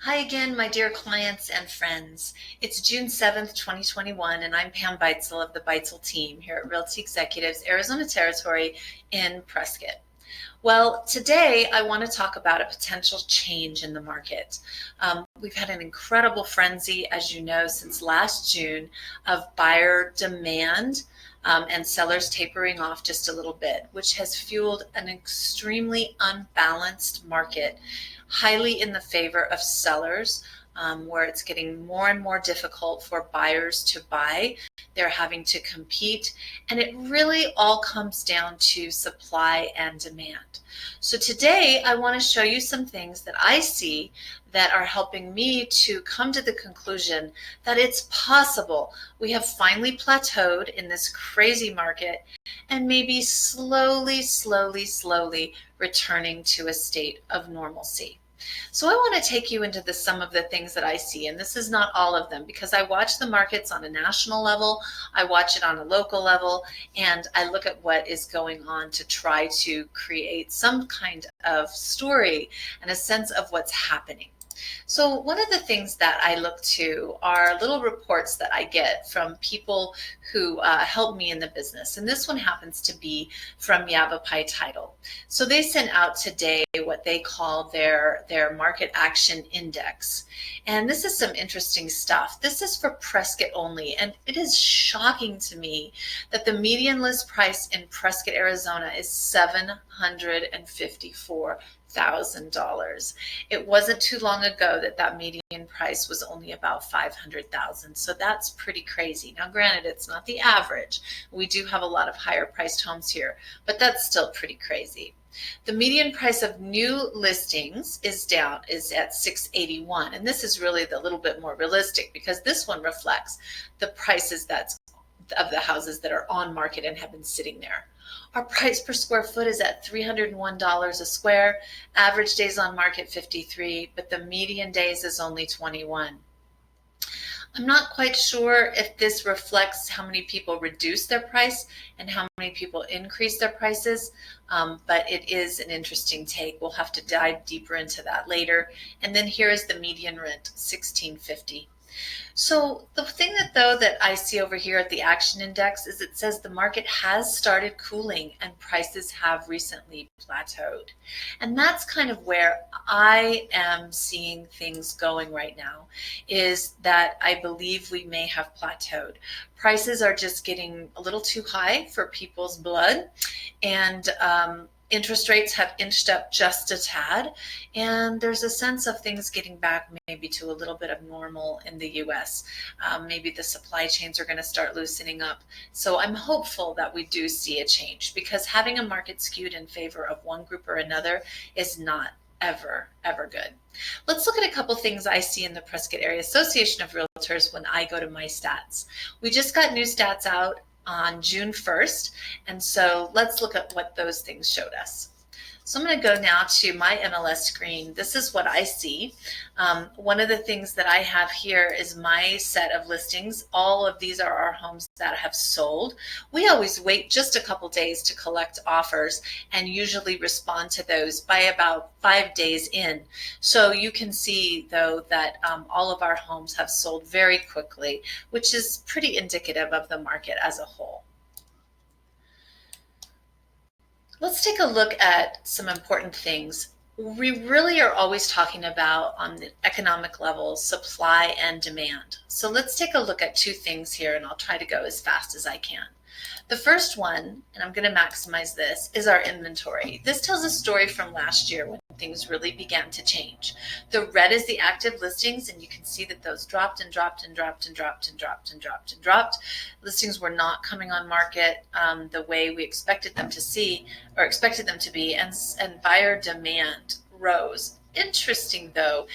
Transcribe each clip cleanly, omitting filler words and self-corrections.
Hi again, my dear clients and friends. It's June 7th, 2021, and I'm Pam Beitzel of the Beitzel team here at Realty Executives, Arizona Territory in Prescott. Well, today I want to talk about a potential change in the market. We've had an incredible frenzy, as you know, since last June of buyer demand and sellers tapering off just a little bit, which has fueled an extremely unbalanced market, highly in the favor of sellers. Where it's getting more and more difficult for buyers to buy. They're having to compete, and it really all comes down to supply and demand. So today I want to show you some things that I see that are helping me to come to the conclusion that it's possible we have finally plateaued in this crazy market and maybe slowly returning to a state of normalcy. So I want to take you into some of the things that I see, and this is not all of them because I watch the markets on a national level, I watch it on a local level, and I look at what is going on to try to create some kind of story and a sense of what's happening. So one of the things that I look to are little reports that I get from people who help me in the business. And this one happens to be from Yavapai Title. So they sent out today what they call their market action index. And this is some interesting stuff. This is for Prescott only. And it is shocking to me that the median list price in Prescott, Arizona is $754,000. It wasn't too long ago that median price was only about $500,000. So that's pretty crazy. Now, granted, it's not the average. We do have a lot of higher priced homes here, but that's still pretty crazy. The median price of new listings is at $681, and this is really the little bit more realistic because this one reflects the prices of the houses that are on market and have been sitting there. Our price per square foot is at $301 a square. Average days on market 53, but the median days is only 21. I'm not quite sure if this reflects how many people reduce their price and how many people increase their prices, but it is an interesting take. We'll have to dive deeper into that later. And then here is the median rent, $1,650. So the thing that I see over here at the action index is it says the market has started cooling and prices have recently plateaued. And that's kind of where I am seeing things going right now, is that I believe we may have plateaued. Prices are just getting a little too high for people's blood, and interest rates have inched up just a tad, and there's a sense of things getting back maybe to a little bit of normal in the US. Maybe the supply chains are going to start loosening up. So I'm hopeful that we do see a change, because having a market skewed in favor of one group or another is not ever good. Let's look at a couple things I see in the Prescott Area Association of Realtors when I go to my stats. We just got new stats out on June 1st. And so let's look at what those things showed us. So I'm going to go now to my MLS screen. This is what I see. One of the things that I have here is my set of listings. All of these are our homes that have sold. We always wait just a couple days to collect offers and usually respond to those by about 5 days in. So you can see, though, that all of our homes have sold very quickly, which is pretty indicative of the market as a whole. Let's take a look at some important things. We really are always talking about, on the economic level, supply and demand. So let's take a look at two things here, and I'll try to go as fast as I can. The first one, and I'm going to maximize this, is our inventory. This tells a story from last year when things really began to change. The red is the active listings, and you can see that those dropped and dropped and dropped and dropped and dropped and dropped and dropped. Listings were not coming on market the way we expected them to be, and buyer demand rose. Interesting, though,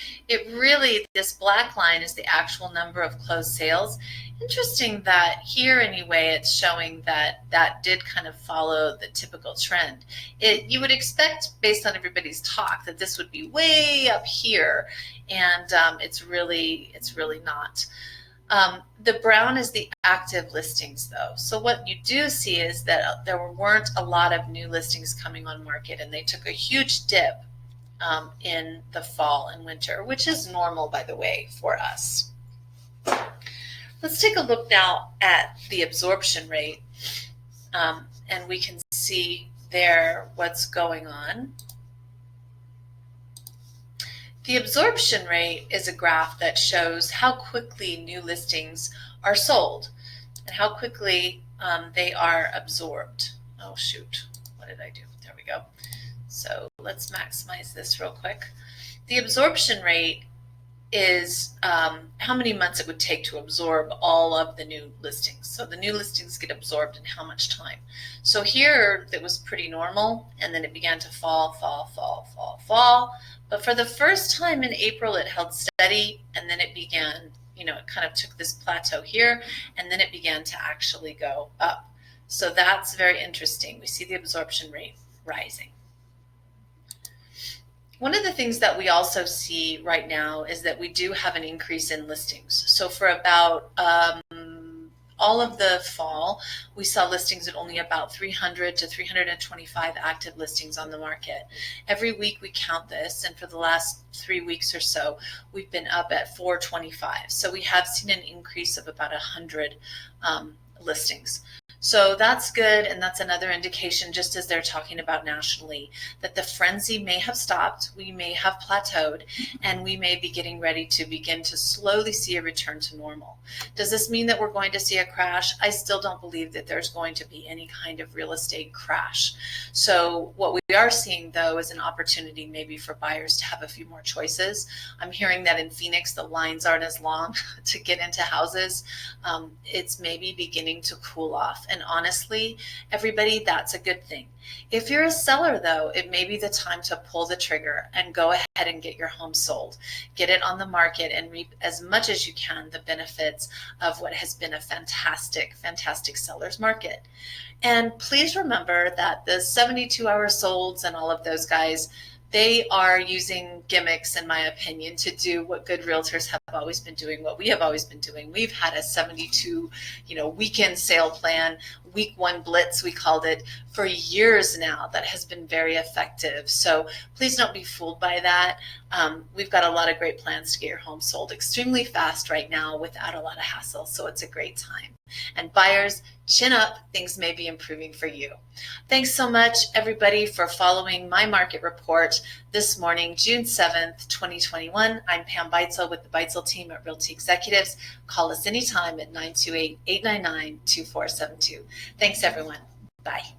this black line is the actual number of closed sales. Interesting that here, anyway, it's showing that did kind of follow the typical trend. You would expect, based on everybody's talk, that this would be way up here, and it's really not. The brown is the active listings, though. So what you do see is that there weren't a lot of new listings coming on market, and they took a huge dip in the fall and winter, which is normal, by the way, for us. Let's take a look now at the absorption rate, and we can see there what's going on. The absorption rate is a graph that shows how quickly new listings are sold and how quickly they are absorbed. Oh shoot, what did I do? There we go. So let's maximize this real quick. The absorption rate is how many months it would take to absorb all of the new listings. So the new listings get absorbed in how much time. So here it was pretty normal, and then it began to fall. But for the first time in April, it held steady, and then it began, it kind of took this plateau here, and then it began to actually go up. So that's very interesting. We see the absorption rate rising. One of the things that we also see right now is that we do have an increase in listings. So for about all of the fall, we saw listings at only about 300 to 325 active listings on the market. Every week we count this, and for the last 3 weeks or so, we've been up at 425. So we have seen an increase of about 100 listings. So that's good, and that's another indication, just as they're talking about nationally, that the frenzy may have stopped, we may have plateaued, and we may be getting ready to begin to slowly see a return to normal. Does this mean that we're going to see a crash? I still don't believe that there's going to be any kind of real estate crash. So what we are seeing, though, is an opportunity maybe for buyers to have a few more choices. I'm hearing that in Phoenix, the lines aren't as long to get into houses. It's maybe beginning to cool off. And honestly, everybody, that's a good thing. If you're a seller, though, it may be the time to pull the trigger and go ahead and get your home sold. Get it on the market and reap as much as you can the benefits of what has been a fantastic, fantastic seller's market. And please remember that the 72-hour solds and all of those guys, they are using gimmicks, in my opinion, to do what good realtors have always been doing, what we have always been doing. We've had a 72, weekend sale plan, week one blitz, we called it, for years now. That has been very effective. So please don't be fooled by that. We've got a lot of great plans to get your home sold extremely fast right now without a lot of hassle. So it's a great time. And buyers, chin up, things may be improving for you. Thanks so much, everybody, for following my market report this morning, June 7th, 2021. I'm Pam Beitzel with the Beitzel team at Realty Executives. Call us anytime at 928-899-2472. Thanks, everyone. Bye.